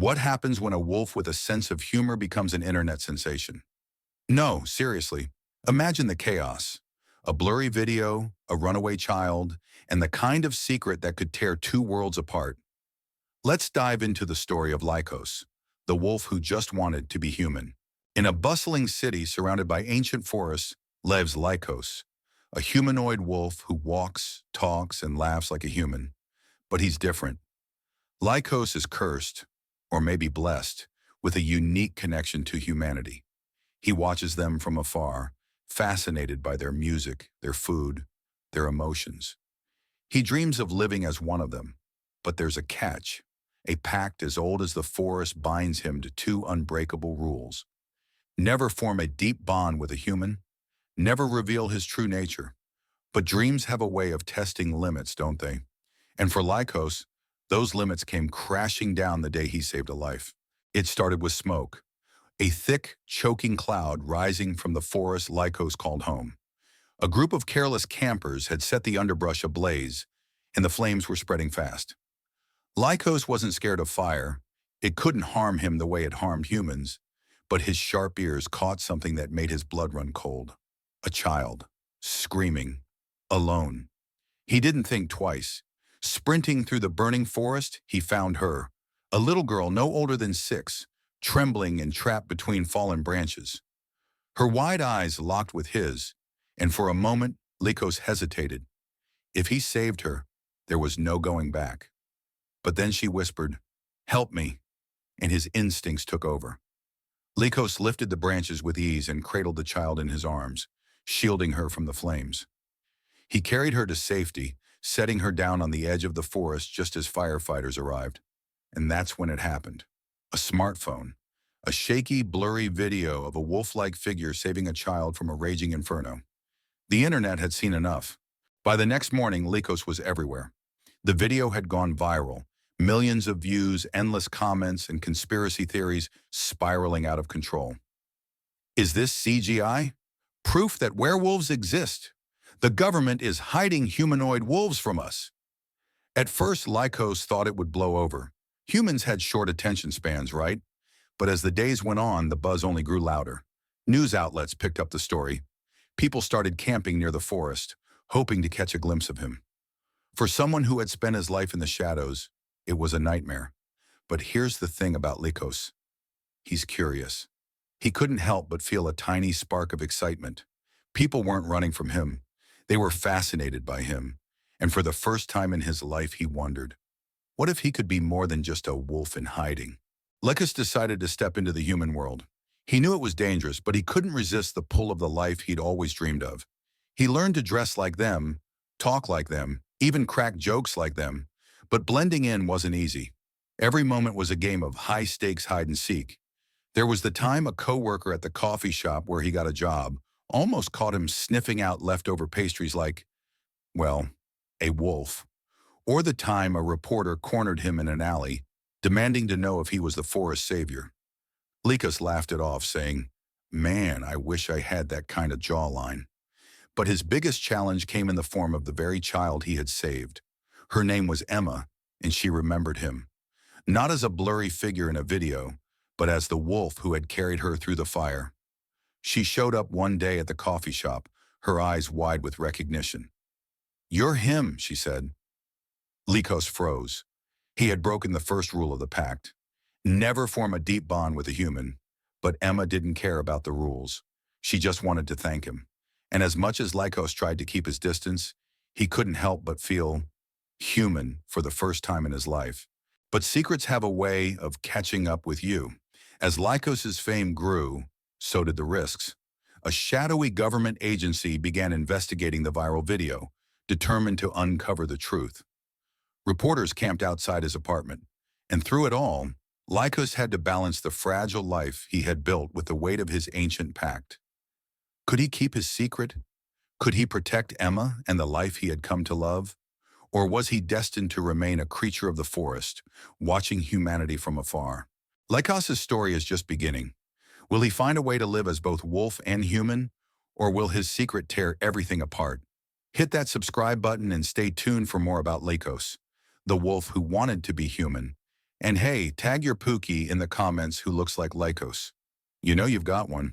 What happens when a wolf with a sense of humor becomes an internet sensation? No, seriously. Imagine the chaos. A blurry video, a runaway child, and the kind of secret that could tear two worlds apart. Let's dive into the story of Lykos, the wolf who just wanted to be human. In a bustling city surrounded by ancient forests lives Lykos, a humanoid wolf who walks, talks, and laughs like a human. But he's different. Lykos is cursed, or maybe blessed, with a unique connection to humanity. He watches them from afar, fascinated by their music, their food, their emotions. He dreams of living as one of them, but there's a catch. A pact as old as the forest binds him to two unbreakable rules. Never form a deep bond with a human, never reveal his true nature. But dreams have a way of testing limits, don't they? And for Lykos, those limits came crashing down the day he saved a life. It started with smoke, a thick, choking cloud rising from the forest Lykos called home. A group of careless campers had set the underbrush ablaze, and the flames were spreading fast. Lykos wasn't scared of fire. It couldn't harm him the way it harmed humans, but his sharp ears caught something that made his blood run cold. A child, screaming, alone. He didn't think twice. Sprinting through the burning forest, he found her, a little girl no older than 6, trembling and trapped between fallen branches. Her wide eyes locked with his, and for a moment, Lykos hesitated. If he saved her, there was no going back. But then she whispered, "Help me," and his instincts took over. Lykos lifted the branches with ease and cradled the child in his arms, shielding her from the flames. He carried her to safety, setting her down on the edge of the forest just as firefighters arrived. And that's when it happened. A smartphone, a shaky, blurry video of a wolf-like figure saving a child from a raging inferno. The internet had seen enough. By the next morning, Lykos was everywhere. The video had gone viral, millions of views, endless comments, and conspiracy theories spiraling out of control. Is this CGI? Proof that werewolves exist. The government is hiding humanoid wolves from us. At first, Lykos thought it would blow over. Humans had short attention spans, right? But as the days went on, the buzz only grew louder. News outlets picked up the story. People started camping near the forest, hoping to catch a glimpse of him. For someone who had spent his life in the shadows, it was a nightmare. But here's the thing about Lykos. He's curious. He couldn't help but feel a tiny spark of excitement. People weren't running from him. They were fascinated by him, and for the first time in his life he wondered, what if he could be more than just a wolf in hiding? Lykos decided to step into the human world. He knew it was dangerous, but he couldn't resist the pull of the life he'd always dreamed of. He learned to dress like them, talk like them, even crack jokes like them, but blending in wasn't easy. Every moment was a game of high-stakes hide-and-seek. There was the time a coworker at the coffee shop where he got a job almost caught him sniffing out leftover pastries like, well, a wolf. Or the time a reporter cornered him in an alley, demanding to know if he was the forest savior. Lykos laughed it off, saying, "Man, I wish I had that kind of jawline." But his biggest challenge came in the form of the very child he had saved. Her name was Emma, and she remembered him. Not as a blurry figure in a video, but as the wolf who had carried her through the fire. She showed up one day at the coffee shop, her eyes wide with recognition. "You're him," she said. Lykos froze. He had broken the first rule of the pact. Never form a deep bond with a human. But Emma didn't care about the rules. She just wanted to thank him. And as much as Lykos tried to keep his distance, he couldn't help but feel human for the first time in his life. But secrets have a way of catching up with you. As Lykos's fame grew, so did the risks. A shadowy government agency began investigating the viral video, determined to uncover the truth. Reporters camped outside his apartment, and through it all, Lykos had to balance the fragile life he had built with the weight of his ancient pact. Could he keep his secret? Could he protect Emma and the life he had come to love? Or was he destined to remain a creature of the forest, watching humanity from afar? Lykos's story is just beginning. Will he find a way to live as both wolf and human, or will his secret tear everything apart? Hit that subscribe button and stay tuned for more about Lykos, the wolf who wanted to be human And hey, tag your Pookie in the comments who looks like Lykos. You know you've got one.